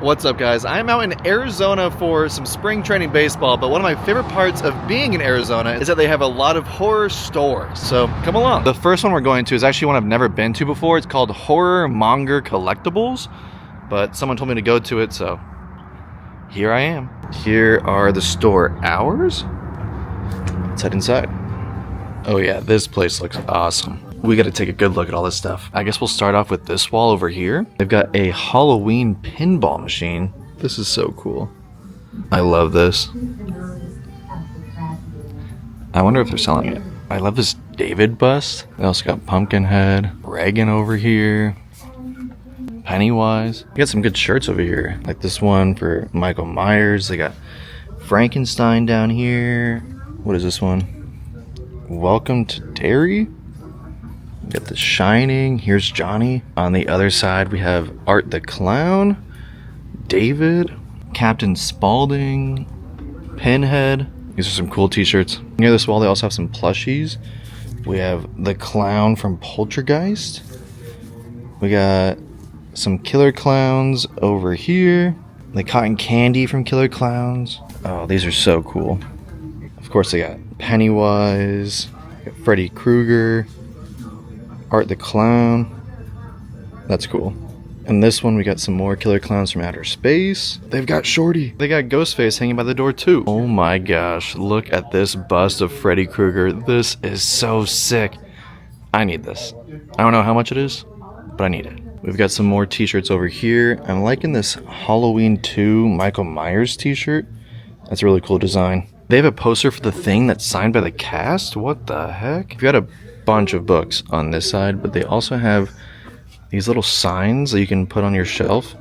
What's up, guys? I'm out in Arizona for some spring training baseball, but one of my favorite parts of being in Arizona is that they have a lot of horror stores. So come along. The first one we're going to is actually one I've never been to before. It's called Monger Collectibles, but someone told me to go to it, so here I am. Here are the store hours. Let's head inside. Oh yeah, this place looks awesome. We gotta take a good look at all this stuff. I guess we'll start off with this wall over here. They've got a Halloween pinball machine. This is so cool. I love this. I wonder if they're selling it. I love this David bust. They also got Pumpkinhead, Reagan over here, Pennywise. They got some good shirts over here, like this one for Michael Myers. They got Frankenstein down here. What is this one? Welcome to Derry. We got The Shining. Here's Johnny. On the other side, we have Art the Clown, David, Captain Spaulding, Pinhead. These are some cool t-shirts. Near this wall, they also have some plushies. We have the Clown from Poltergeist. We got some Killer Clowns over here. The Cotton Candy from Killer Clowns. Oh, these are so cool. Of course, they got Pennywise, Freddy Krueger, Art the Clown. That's cool. And this one, we got some more Killer Clowns from outer space. They've got Shorty. They got Ghostface hanging by the door too. Oh my gosh, look at this bust of Freddy Krueger. This is so sick. I need this. I don't know how much it is, but I need it. We've got some more t-shirts over here. I'm liking this Halloween 2 Michael Myers t-shirt. That's a really cool design. They have a poster for The Thing that's signed by the cast? What the heck? We've got a bunch of books on this side, but they also have these little signs that you can put on your shelf.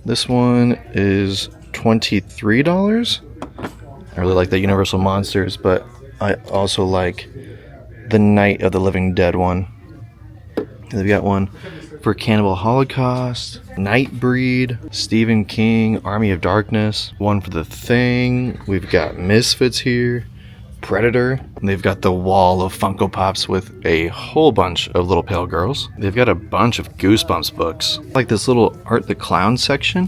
This one is $23. I really like the Universal Monsters, but I also like the Night of the Living Dead one. They've got one for Cannibal Holocaust, Nightbreed, Stephen King, Army of Darkness, one for The Thing. We've got Misfits here, Predator. And they've got the wall of Funko Pops with a whole bunch of Little Pale Girls. They've got a bunch of Goosebumps books. I like this little Art the Clown section.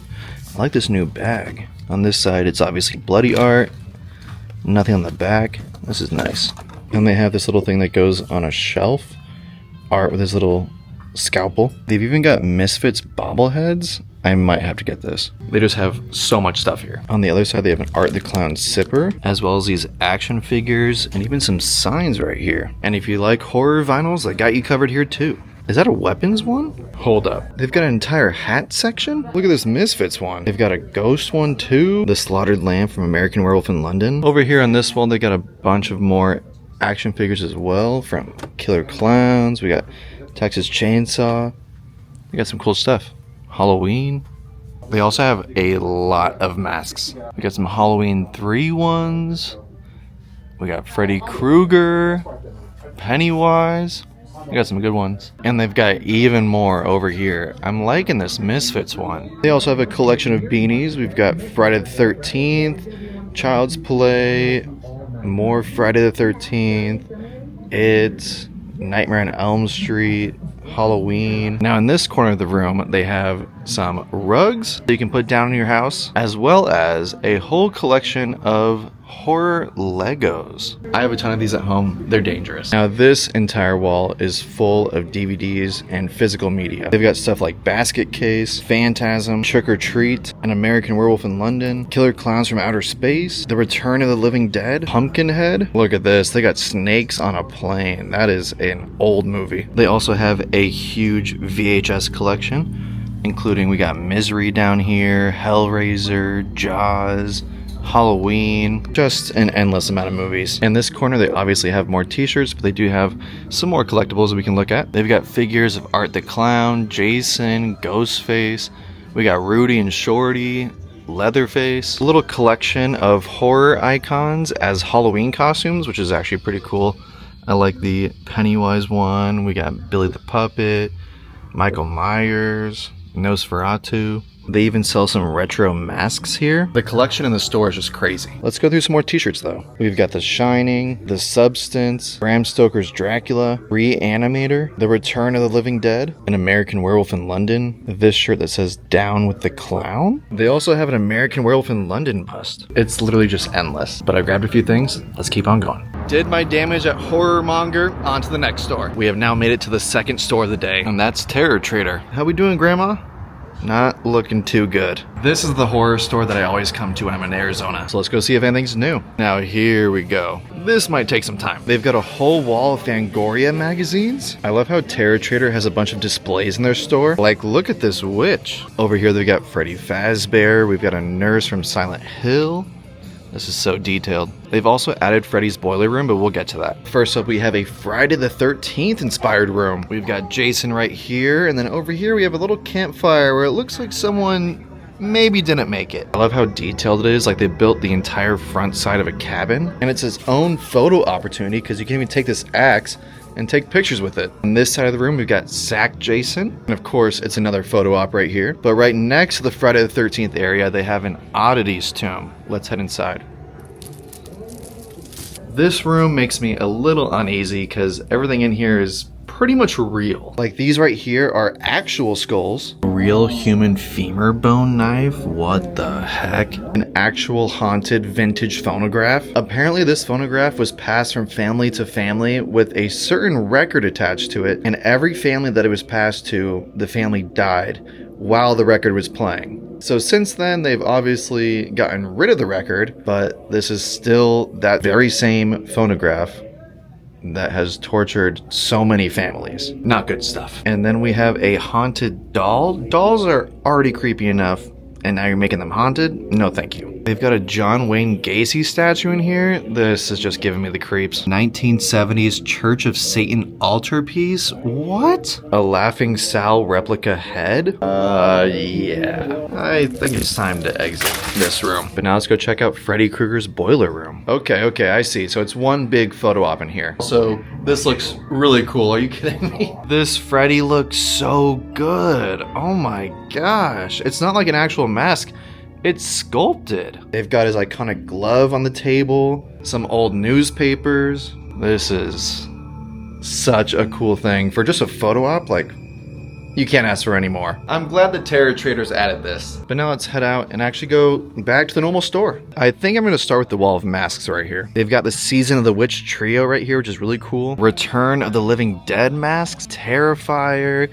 I like this new bag. On this side, it's obviously bloody art. Nothing on the back. This is nice. And they have this little thing that goes on a shelf. Art with this little scalpel. They've even got Misfits bobbleheads. I might have to get this. They just have so much stuff here. On the other side, they have an Art the Clown sipper, as well as these action figures, and even some signs right here. And if you like horror vinyls, they got you covered here too. Is that a weapons one? Hold up. They've got an entire hat section? Look at this Misfits one. They've got a ghost one too. The Slaughtered Lamb from American Werewolf in London. Over here on this wall, they got a bunch of more action figures as well from Killer Clowns. We got Texas Chainsaw. We got some cool stuff. Halloween. They also have a lot of masks. We got some Halloween 3 ones. We got Freddy Krueger, Pennywise. We got some good ones. And they've got even more over here. I'm liking this Misfits one. They also have a collection of beanies. We've got Friday the 13th, Child's Play, more Friday the 13th, It, Nightmare on Elm Street, Halloween. Now in this corner of the room, they have some rugs that you can put down in your house, as well as a whole collection of horror Legos. I have a ton of these at home. They're dangerous. Now this entire wall is full of DVDs and physical media. They've got stuff like Basket Case, Phantasm, Trick or Treat, An American Werewolf in London, Killer Clowns from Outer Space, The Return of the Living Dead, Pumpkinhead. Look at this. They got Snakes on a Plane. That is an old movie. They also have a huge VHS collection, including we got Misery down here, Hellraiser, Jaws, Halloween, just an endless amount of movies. In this corner, they obviously have more t-shirts, but they do have some more collectibles that we can look at. They've got figures of Art the Clown, Jason, Ghostface. We got Rudy and Shorty, Leatherface. A little collection of horror icons as Halloween costumes, which is actually pretty cool. I like the Pennywise one. We got Billy the Puppet, Michael Myers, Nosferatu. They even sell some retro masks here. The collection in the store is just crazy. Let's go through some more t-shirts though. We've got The Shining, The Substance, Bram Stoker's Dracula, Reanimator, The Return of the Living Dead, An American Werewolf in London, this shirt that says Down with the Clown. They also have an American Werewolf in London bust. It's literally just endless. But I grabbed a few things. Let's keep on going. Did my damage at Horror Monger, on to the next store. We have now made it to the second store of the day, and that's Terror Trader. How we doing, Grandma? Not looking too good. This is the horror store that I always come to when I'm in Arizona. So let's go see if anything's new. Now here we go. This might take some time. They've got a whole wall of Fangoria magazines. I love how Terror Trader has a bunch of displays in their store. Like, look at this witch. Over here they've got Freddy Fazbear. We've got a nurse from Silent Hill. This is so detailed. They've also added Freddy's Boiler Room, but we'll get to that. First up, we have a Friday the 13th inspired room. We've got Jason right here, and then over here we have a little campfire where it looks like someone maybe didn't make it. I love how detailed it is, like they built the entire front side of a cabin. And it's its own photo opportunity because you can even take this axe and take pictures with it. On this side of the room, we've got Sack Jason. And of course, it's another photo op right here. But right next to the Friday the 13th area, they have an Oddities tomb. Let's head inside. This room makes me a little uneasy because everything in here is pretty much real. Like these right here are actual skulls. Real human femur bone knife? What the heck? An actual haunted vintage phonograph. Apparently this phonograph was passed from family to family with a certain record attached to it, and every family that it was passed to, the family died while the record was playing. So since then, they've obviously gotten rid of the record, but this is still that very same phonograph that has tortured so many families. Not good stuff. And then we have a haunted doll. Dolls are already creepy enough, and now you're making them haunted? No thank you. They've got a John Wayne Gacy statue in here. This is just giving me the creeps. 1970s Church of Satan altarpiece? What? A Laughing Sal replica head? Yeah. I think it's time to exit this room. But now let's go check out Freddy Krueger's Boiler Room. Okay, I see. So it's one big photo op in here. So this looks really cool. Are you kidding me? This Freddy looks so good. Oh my gosh. It's not like an actual mask. It's sculpted. They've got his iconic glove on the table, some old newspapers. This is such a cool thing. For just a photo op, like, you can't ask for any more. I'm glad the Terror Traders added this. But now let's head out and actually go back to the normal store. I think I'm going to start with the wall of masks right here. They've got the Season of the Witch trio right here, which is really cool. Return of the Living Dead masks, Terrifier,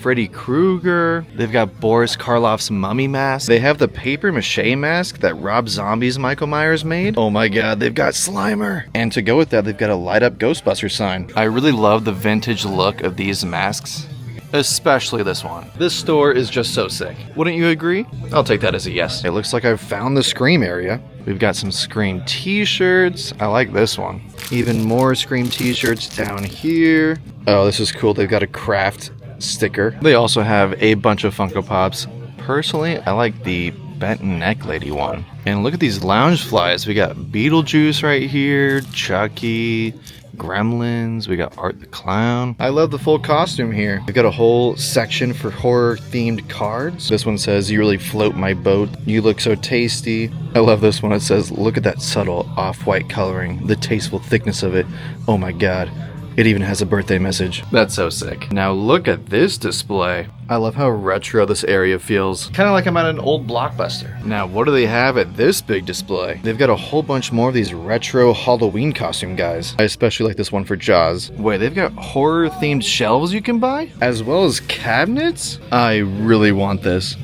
Freddy Krueger. They've got Boris Karloff's mummy mask. They have the paper mache mask that Rob Zombie's Michael Myers made. Oh my god, they've got Slimer. And to go with that, they've got a light up Ghostbuster sign. I really love the vintage look of these masks, especially this one. This store is just so sick. Wouldn't you agree? I'll take that as a yes. It looks like I've found the Scream area. We've got some Scream t-shirts. I like this one. Even more Scream t-shirts down here. Oh, this is cool. They've got a craft sticker. They also have a bunch of Funko Pops. Personally, I like the bent neck lady one. And look at these lounge flies. We got Beetlejuice right here, Chucky, Gremlins, we got Art the Clown. I love the full costume here. We've got a whole section for horror themed cards. This one says, "You really float my boat. You look so tasty." I love this one. It says, "Look at that subtle off-white coloring, the tasteful thickness of it. Oh my god. It even has a birthday message." That's so sick. Now look at this display. I love how retro this area feels. Kind of like I'm at an old Blockbuster. Now what do they have at this big display? They've got a whole bunch more of these retro Halloween costume guys. I especially like this one for Jaws. Wait, they've got horror themed shelves you can buy? As well as cabinets? I really want this.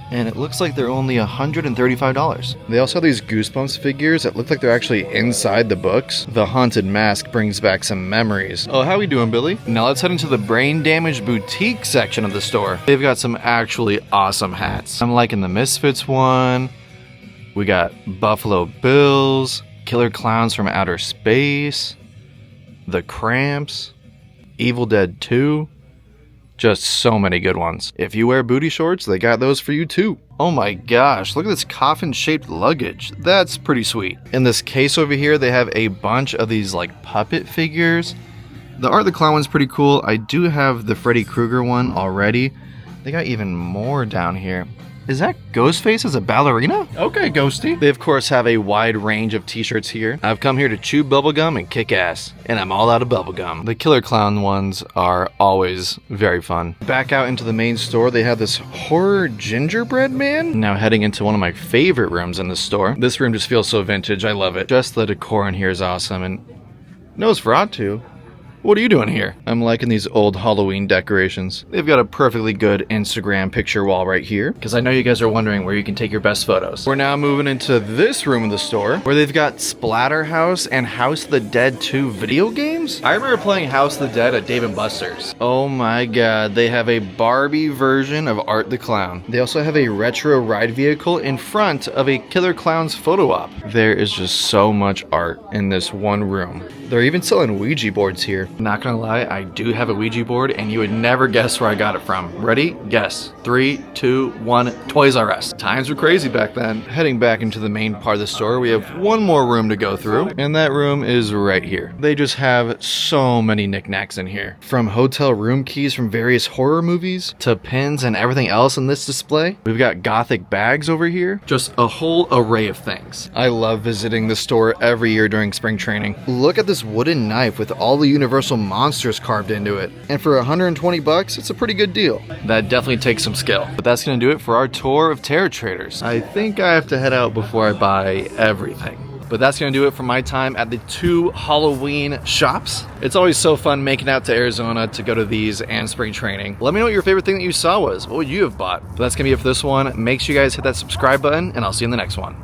And it looks like they're only $135. They also have these Goosebumps figures that look like they're actually inside the books. The haunted mask brings back some memories. Oh, how we doing, Billy? Now let's head into the brain damage boutique section of the store. They've got some actually awesome hats. I'm liking the Misfits one. We got Buffalo Bills, Killer Clowns from Outer Space, The Cramps, Evil Dead 2. Just so many good ones. If you wear booty shorts, they got those for you too. Oh my gosh, look at this coffin-shaped luggage. That's pretty sweet. In this case over here, they have a bunch of these like puppet figures. The Art the Clown one's pretty cool. I do have the Freddy Krueger one already. They got even more down here. Is that Ghostface as a ballerina? Okay, Ghosty. They of course have a wide range of t-shirts here. I've come here to chew bubblegum and kick ass, and I'm all out of bubblegum. The Killer Clown ones are always very fun. Back out into the main store, they have this horror gingerbread man. Now heading into one of my favorite rooms in the store. This room just feels so vintage, I love it. Just the decor in here is awesome, and Nosferatu. What are you doing here? I'm liking these old Halloween decorations. They've got a perfectly good Instagram picture wall right here, because I know you guys are wondering where you can take your best photos. We're now moving into this room of the store, where they've got Splatterhouse and House of the Dead 2 video games. I remember playing House of the Dead at Dave & Buster's. Oh my god, they have a Barbie version of Art the Clown. They also have a retro ride vehicle in front of a Killer Clown's photo op. There is just so much art in this one room. They're even selling Ouija boards here. Not gonna lie, I do have a Ouija board, and you would never guess where I got it from. Ready? Guess. 3, 2, 1, Toys R Us. Times were crazy back then. Heading back into the main part of the store, we have one more room to go through, and that room is right here. They just have so many knickknacks in here. From hotel room keys from various horror movies, to pins and everything else in this display. We've got gothic bags over here. Just a whole array of things. I love visiting the store every year during spring training. Look at this wooden knife with all the Universal monsters carved into it, and for 120 bucks, it's a pretty good deal. That definitely takes some skill. But that's gonna do it for our tour of Terror Traders. I think I have to head out before I buy everything. But that's gonna do it for my time at the 2 Halloween shops. It's always so fun making out to Arizona to go to these and spring training. Let me know what your favorite thing that you saw was. What would you have bought? But that's gonna be it for this one. Make sure you guys hit that subscribe button, and I'll see you in the next one.